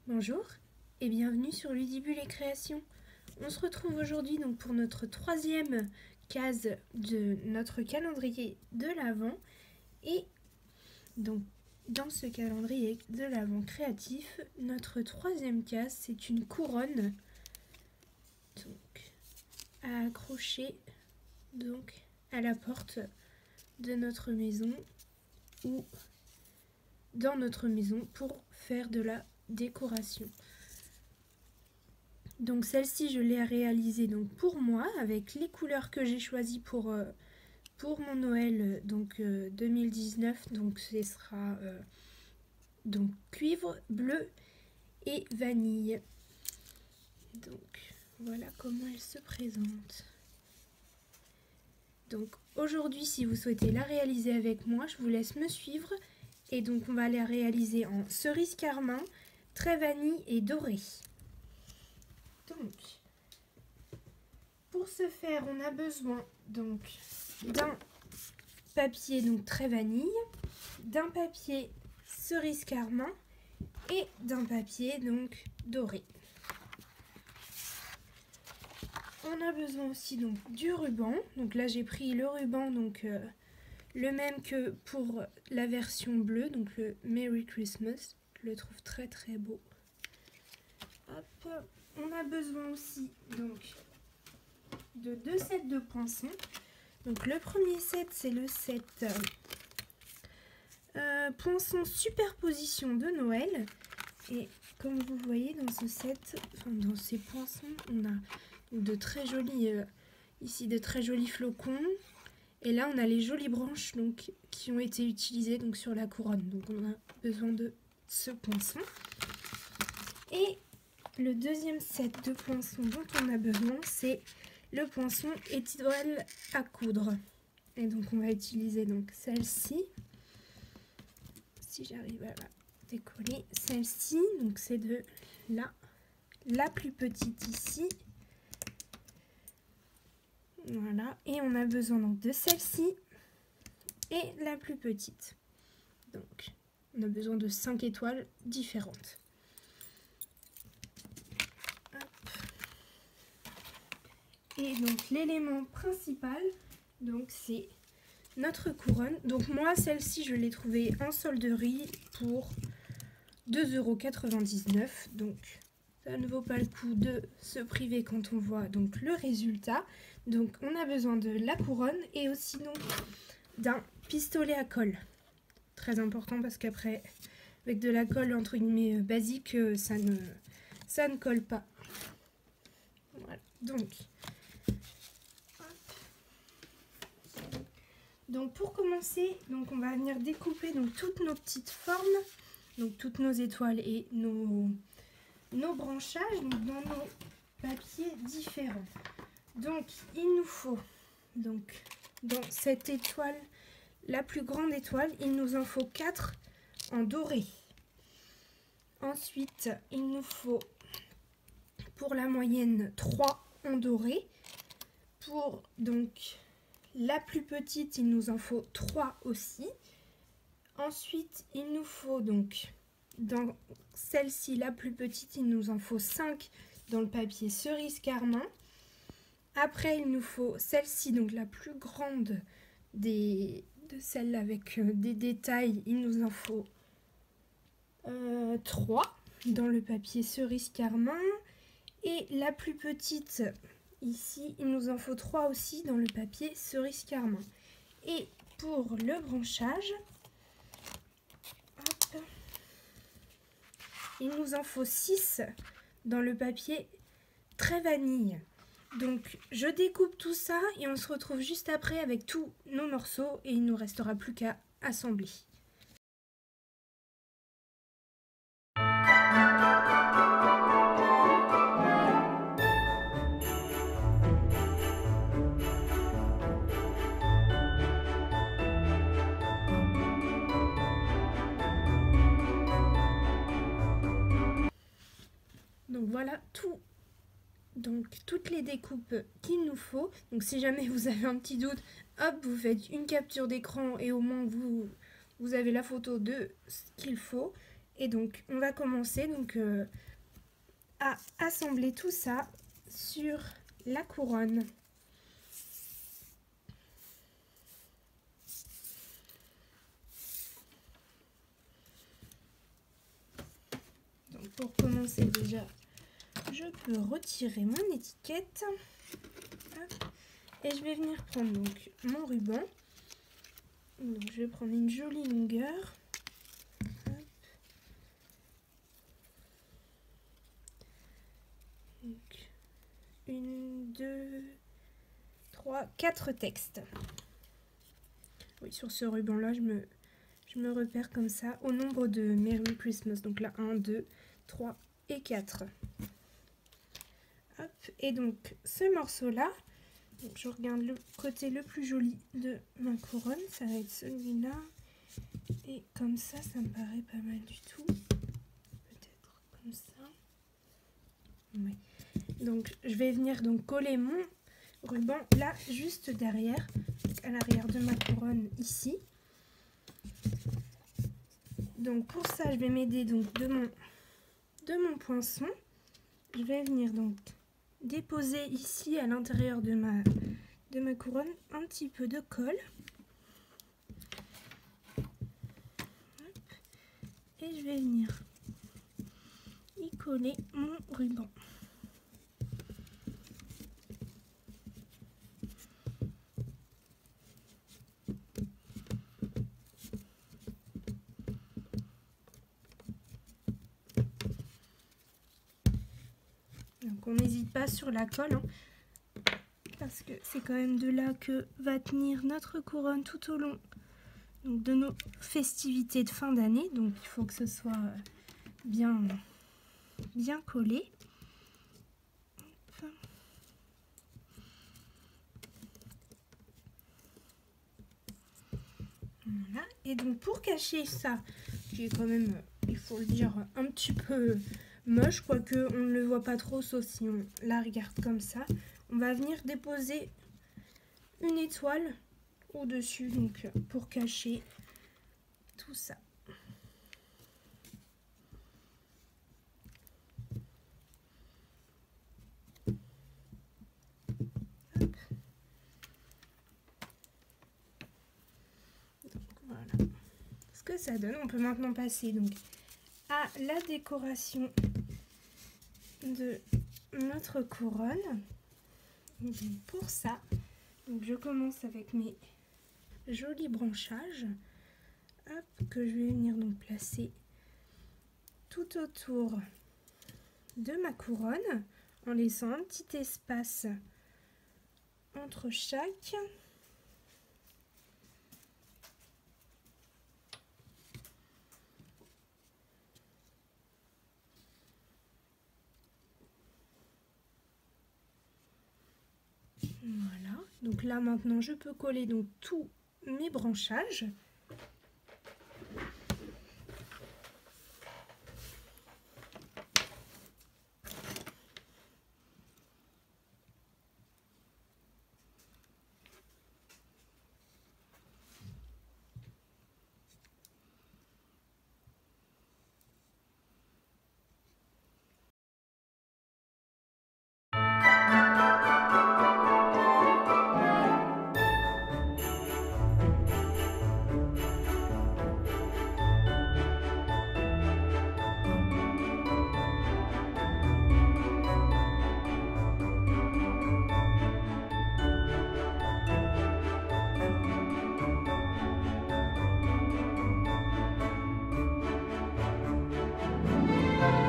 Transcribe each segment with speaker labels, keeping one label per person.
Speaker 1: Bonjour et bienvenue sur Ludibule et Création. On se retrouve aujourd'hui donc pour notre troisième case de notre calendrier de l'Avent. Et donc dans ce calendrier de l'Avent créatif, notre troisième case, c'est une couronne donc, à accrocher donc, à la porte de notre maison ou dans notre maison pour faire de la décoration. Donc celle-ci je l'ai réalisée donc pour moi avec les couleurs que j'ai choisies pour mon Noël 2019. Donc ce sera donc cuivre, bleu et vanille. Donc voilà comment elle se présente. Donc aujourd'hui, si vous souhaitez la réaliser avec moi, je vous laisse me suivre. Et donc on va la réaliser en cerise carmin, très vanille et doré. Donc, pour ce faire, on a besoin donc d'un papier donc très vanille, d'un papier cerise carmin et d'un papier donc doré. On a besoin aussi donc du ruban. Donc là j'ai pris le ruban donc le même que pour la version bleue, donc le Merry Christmas. Je le trouve très très beau. Hop. On a besoin aussi donc de 2 sets de poinçons. Donc le premier set, c'est le set poinçon superposition de Noël. Et comme vous voyez dans ce set, dans ces poinçons, on a de très jolis ici de très jolis flocons. Et là on a les jolies branches donc qui ont été utilisées donc sur la couronne. Donc on a besoin de ce poinçon. Et le deuxième set de poinçons dont on a besoin, c'est le poinçon étoile à coudre. Et donc on va utiliser donc celle-ci. Si j'arrive à la décoller, celle-ci, donc c'est de la plus petite ici. Voilà, et on a besoin donc de celle-ci et la plus petite. Donc on a besoin de 5 étoiles différentes. Et donc l'élément principal, donc c'est notre couronne. Donc moi celle-ci je l'ai trouvée en solderie pour 2,99 €. Donc ça ne vaut pas le coup de se priver quand on voit donc le résultat. Donc on a besoin de la couronne et aussi donc d'un pistolet à colle. Très important parce qu'après avec de la colle entre guillemets basique ça ne colle pas. Voilà. Donc pour commencer, donc on va venir découper donc toutes nos petites formes, donc toutes nos étoiles et nos branchages donc dans nos papiers différents. Donc il nous faut donc dans cette étoile, la plus grande étoile, il nous en faut 4 en doré. Ensuite, il nous faut pour la moyenne 3 en doré. Pour donc la plus petite, il nous en faut 3 aussi. Ensuite, il nous faut donc, dans celle-ci, la plus petite, il nous en faut 5 dans le papier cerise carmin. Après, il nous faut celle-ci, donc la plus grande de celle avec des détails, il nous en faut 3 dans le papier cerise carmin. Et la plus petite, ici, il nous en faut 3 aussi dans le papier cerise carmin. Et pour le branchage, hop, il nous en faut 6 dans le papier très vanille. Donc je découpe tout ça et on se retrouve juste après avec tous nos morceaux et il ne nous restera plus qu'à assembler. Donc voilà toutes les découpes qu'il nous faut. Donc si jamais vous avez un petit doute, hop, vous faites une capture d'écran et au moins vous avez la photo de ce qu'il faut. Et donc on va commencer donc à assembler tout ça sur la couronne. Donc pour commencer déjà, je peux retirer mon étiquette. Hop. Et je vais venir prendre donc mon ruban. Donc je vais prendre une jolie longueur. Hop. Donc 1, 2, 3, 4 textes. Oui, sur ce ruban là, je me repère comme ça au nombre de Merry Christmas. Donc là, 1, 2, 3 et 4. Hop. Et donc ce morceau là, je regarde le côté le plus joli de ma couronne, ça va être celui-là. Et comme ça me paraît pas mal du tout. Peut-être comme ça. Oui. Donc je vais venir donc coller mon ruban là juste derrière, à l'arrière de ma couronne ici. Donc pour ça je vais m'aider donc de mon poinçon. Je vais venir donc déposer ici à l'intérieur de ma couronne un petit peu de colle. Hop. Et je vais venir y coller mon ruban. Donc on n'hésite pas sur la colle, hein, parce que c'est quand même de là que va tenir notre couronne tout au long donc, de nos festivités de fin d'année. Donc il faut que ce soit bien collé. Voilà. Et donc pour cacher ça, qui est quand même, il faut le dire, un petit peu moche, quoique on ne le voit pas trop, sauf si on la regarde comme ça, on va venir déposer une étoile au-dessus, donc pour cacher tout ça. Hop. Donc voilà ce que ça donne. On peut maintenant passer donc à la décoration de notre couronne. Donc, pour ça, donc je commence avec mes jolis branchages, hop, que je vais venir donc placer tout autour de ma couronne en laissant un petit espace entre chaque. Voilà, donc là maintenant je peux coller donc tous mes branchages.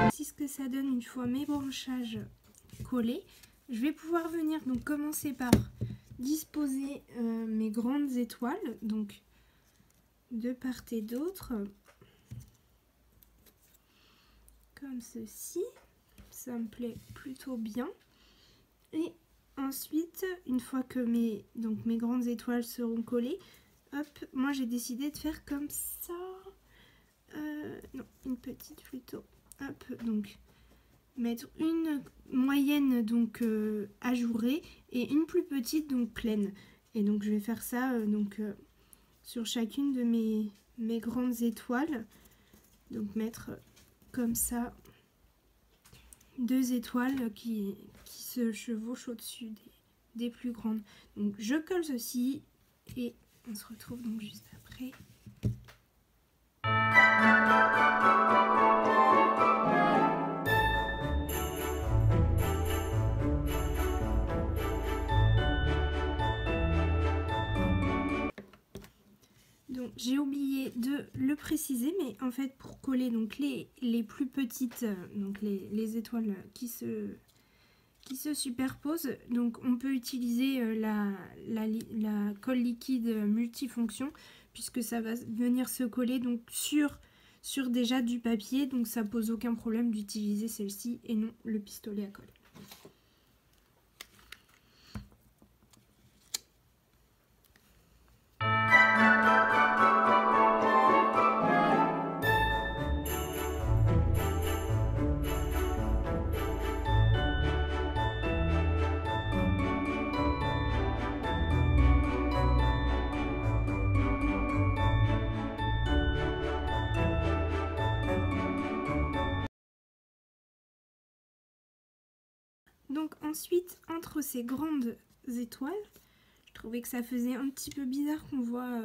Speaker 1: Voici ce que ça donne une fois mes branchages collés. Je vais pouvoir venir donc commencer par disposer mes grandes étoiles, donc de part et d'autre, comme ceci. Ça me plaît plutôt bien. Et ensuite, une fois que mes grandes étoiles seront collées, hop, moi j'ai décidé de faire comme ça. Non, une petite plutôt. Hop, donc mettre une moyenne donc ajourée et une plus petite donc pleine. Et donc je vais faire ça sur chacune de mes grandes étoiles Donc mettre comme ça 2 étoiles qui se chevauchent au-dessus des plus grandes. Donc je colle ceci et on se retrouve donc juste après. Donc j'ai oublié de le préciser, mais en fait pour coller donc les plus petites, donc les étoiles qui se superposent, donc on peut utiliser la colle liquide multifonction, puisque ça va venir se coller donc sur déjà du papier, donc ça pose aucun problème d'utiliser celle-ci et non le pistolet à colle. Donc ensuite, entre ces grandes étoiles, je trouvais que ça faisait un petit peu bizarre qu'on voit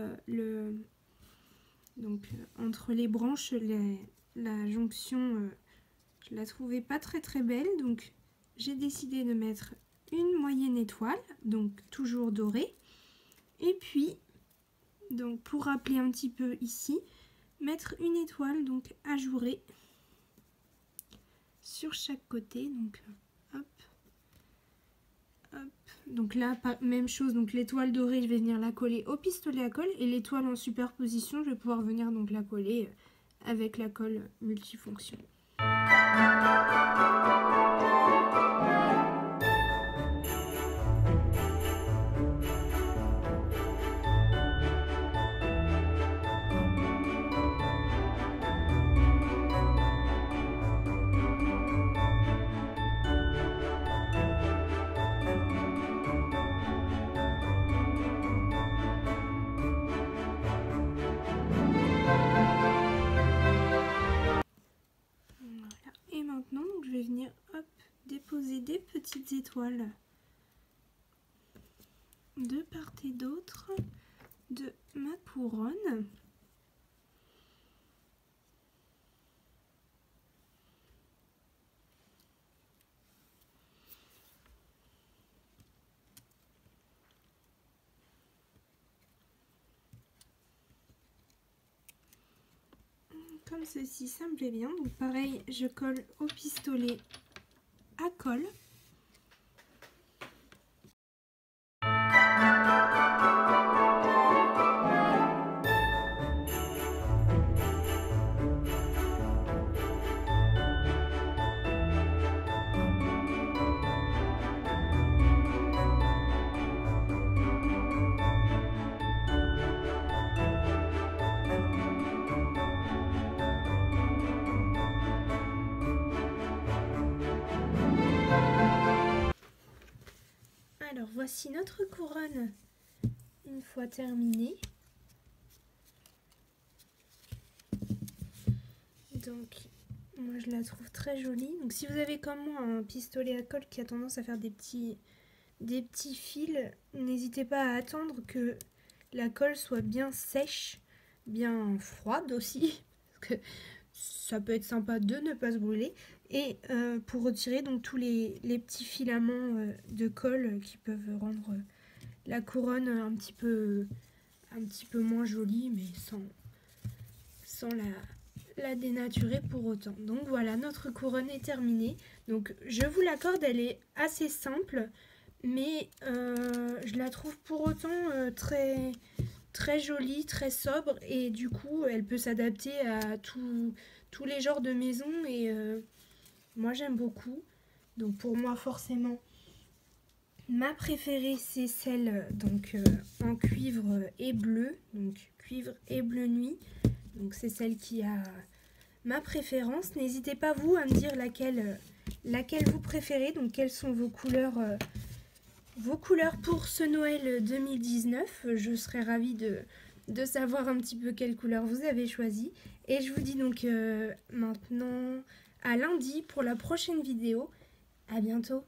Speaker 1: entre les branches, la jonction, je la trouvais pas très belle. Donc j'ai décidé de mettre une moyenne étoile, donc toujours dorée. Et puis, donc pour rappeler un petit peu ici, mettre une étoile donc ajourée sur chaque côté. Donc hop. Hop. Donc là, même chose, donc l'étoile dorée, je vais venir la coller au pistolet à colle, et l'étoile en superposition, je vais pouvoir venir donc la coller avec la colle multifonction. Je vais venir hop, déposer des petites étoiles de part et d'autre de ma couronne. Comme ceci, ça me plaît bien. Donc pareil, je colle au pistolet à colle. Alors voici notre couronne une fois terminée. Donc moi je la trouve très jolie. Donc si vous avez comme moi un pistolet à colle qui a tendance à faire des petits fils, n'hésitez pas à attendre que la colle soit bien sèche, bien froide aussi, parce que ça peut être sympa de ne pas se brûler. Et pour retirer donc tous les petits filaments de colle qui peuvent rendre la couronne un petit peu moins jolie, mais sans la dénaturer pour autant. Donc voilà, notre couronne est terminée. Donc je vous l'accorde, elle est assez simple, mais je la trouve pour autant très jolie, très sobre, et du coup elle peut s'adapter à tous les genres de maisons, et moi j'aime beaucoup. Donc pour moi forcément ma préférée c'est celle donc en cuivre et bleu, donc cuivre et bleu nuit. Donc c'est celle qui a ma préférence. N'hésitez pas vous à me dire laquelle vous préférez, donc quelles sont vos couleurs pour ce Noël 2019. Je serais ravie de savoir un petit peu quelle couleur vous avez choisi. Et je vous dis donc maintenant à lundi pour la prochaine vidéo. À bientôt.